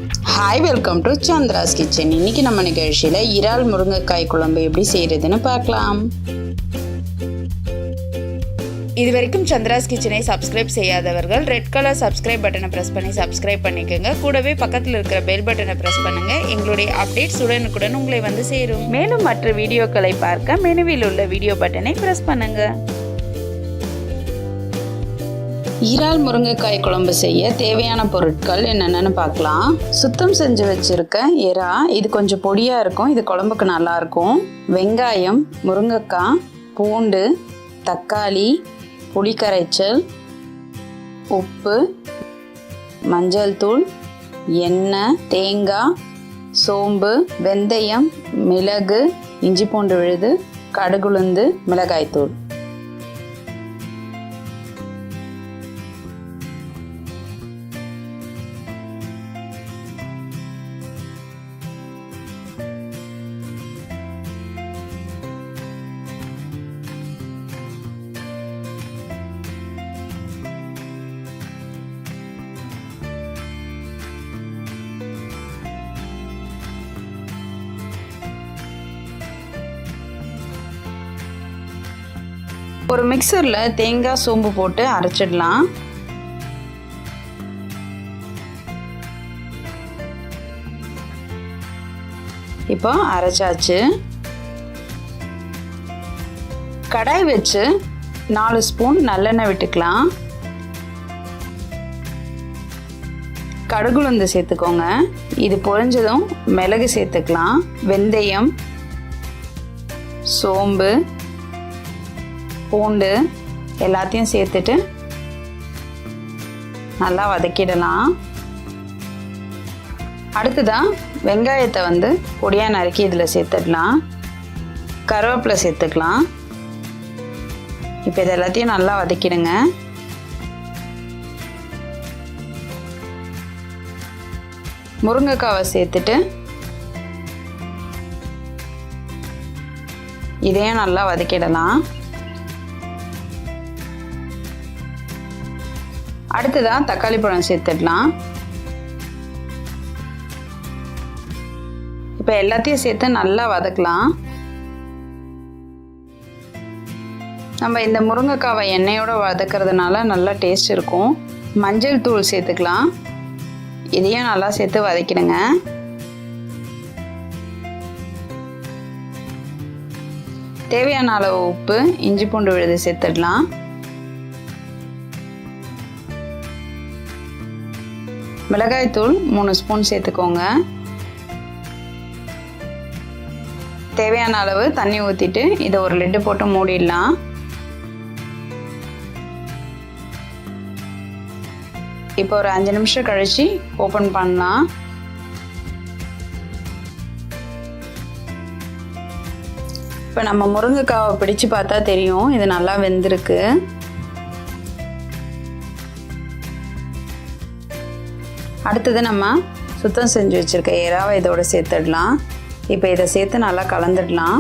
Hi, welcome to Chandra's kitchen. இன்னைக்கு நம்ம நிகழ்ச்சியில் இறால் முருங்கைக்காய் குழம்பு எப்படி செய்யறதுன்னு பார்க்கலாம். இது வரைக்கும் சந்திராஸ் கிச்சனை சப்ஸ்கிரைப் செய்யாதவர்கள் ரெட் கலர் சப்ஸ்கிரைப் பட்டனை ப்ரெஸ் பண்ணி சப்ஸ்கிரைப் பண்ணிக்கோங்க. கூடவே பக்கத்தில் இருக்கிற பெல் பட்டனை ப்ரெஸ் பண்ணுங்க. எங்களுடைய அப்டேட்ஸ் உடனுக்குடன் உங்களை வந்து சேரும். மேலும் மற்ற வீடியோக்களை பார்க்க மெனுவில் உள்ள வீடியோ பட்டனை ப்ரெஸ் பண்ணுங்க. இறால் முருங்கைக்காய் குழம்பு செய்ய தேவையான பொருட்கள் என்னென்னு பார்க்கலாம். சுத்தம் செஞ்சு வச்சுருக்க இறா, இது கொஞ்சம் பொடியாக இருக்கும், இது குழம்புக்கு நல்லாயிருக்கும். வெங்காயம், முருங்கைக்காய், பூண்டு, தக்காளி, புளிக்கரைச்சல், உப்பு, மஞ்சள் தூள், எண்ணெய், தேங்காய், சோம்பு, வெந்தயம், மிளகு, இஞ்சி பூண்டு விழுது, கடுகுளுந்து, மிளகாய்த்தூள். ஒரு மிக்சரில் தேங்காய் சோம்பு போட்டு அரைச்சிடலாம். இப்போ அரைச்சாச்சு. கடாய் வச்சு 4 ஸ்பூன் நல்லெண்ணெய் விட்டுக்கலாம். கடுகுளுந்து சேர்த்துக்கோங்க. இது பொரிஞ்சதும் மிளகு சேர்த்துக்கலாம். வெந்தயம், சோம்பு, பூண்டு எல்லாத்தையும் சேர்த்துட்டு நல்லா வதக்கிடலாம். அடுத்ததான் வெங்காயத்தை பொடியாக நறுக்கி இதில் சேர்த்துடலாம். கருவேப்பிலை சேர்த்துக்கலாம். இப்போ இது எல்லாத்தையும் நல்லா வதக்கிடுங்க. முருங்கைக்காவை சேர்த்துட்டு இதையும் நல்லா வதக்கிடலாம். அடுத்ததான் தக்காளி பழம் சேர்த்துடலாம். இப்போ எல்லாத்தையும் சேர்த்து நல்லா வதக்கலாம். நம்ம இந்த முருங்கைக்காவை எண்ணெயோடு வதக்கிறதுனால நல்லா டேஸ்ட் இருக்கும். மஞ்சள் தூள் சேர்த்துக்கலாம். இதையும் நல்லா சேர்த்து வதக்கிடுங்க. தேவையான அளவு உப்பு, இஞ்சி பூண்டு விழுது சேர்த்துடலாம். மிளகாய்த்தூள் 3 ஸ்பூன் சேர்த்துக்கோங்க. தேவையான அளவு தண்ணி ஊற்றிட்டு இதை ஒரு லிட்டு போட்டு மூடிடலாம். இப்போ ஒரு 5 நிமிஷம் கழித்து ஓப்பன் பண்ணலாம். இப்போ நம்ம முருங்கைக்காவை பிடிச்சு பார்த்தா தெரியும், இது நல்லா வெந்திருக்கு. அடுத்தது நம்ம சுத்தம் செஞ்சு வச்சுருக்க இறாவை இதோடு சேர்த்துடலாம். இப்போ இதை சேர்த்து நல்லா கலந்துடலாம்.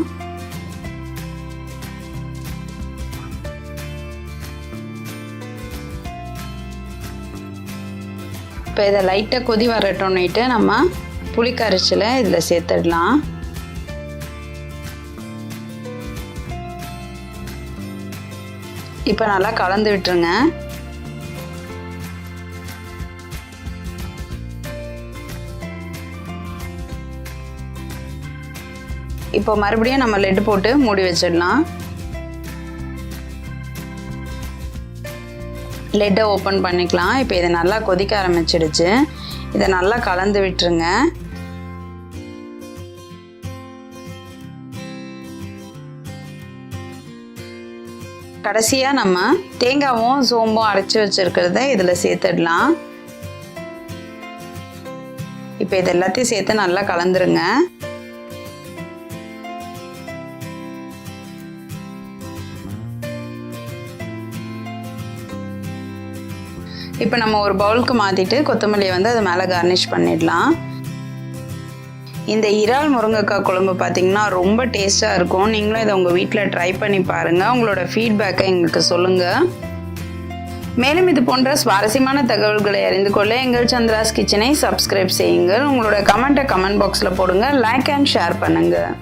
இப்போ இதை லைட்டாக கொதி வரட்டோன்னுட்டு நம்ம புளிக்கரைச்சலை இதில் சேர்த்துடலாம். இப்போ நல்லா கலந்து விட்டுருங்க. இப்போ மறுபடியும் நம்ம லெட் போட்டு மூடி வச்சிடலாம். லெட்டை ஓப்பன் பண்ணிக்கலாம். இப்போ இதை நல்லா கொதிக்க ஆரம்பிச்சிடுச்சு. இதை நல்லா கலந்து விட்டுருங்க. கடைசியாக நம்ம தேங்காயும் சோம்பும் அரைச்சி வச்சுருக்கிறத இதில் சேர்த்துடலாம். இப்போ இது எல்லாத்தையும் சேர்த்து நல்லா கலந்துருங்க. இப்போ நம்ம ஒரு பவுலுக்கு மாற்றிட்டு கொத்தமல்லியை அது மேலே கார்னிஷ் பண்ணிடலாம். இந்த இறால் முருங்கைக்காய் குழம்பு பார்த்திங்கன்னா ரொம்ப டேஸ்ட்டாக இருக்கும். நீங்களும் இதை உங்கள் வீட்டில் ட்ரை பண்ணி பாருங்கள். உங்களோட ஃபீட்பேக்கை எங்களுக்கு சொல்லுங்கள். மேலும் இது போன்ற சுவாரஸ்யமான தகவல்களை அறிந்து கொள்ள எங்கள் சந்திராஸ் கிச்சனை சப்ஸ்கிரைப் செய்யுங்கள். உங்களோட கமெண்ட் பாக்ஸில் போடுங்க. லைக் அண்ட் ஷேர் பண்ணுங்கள்.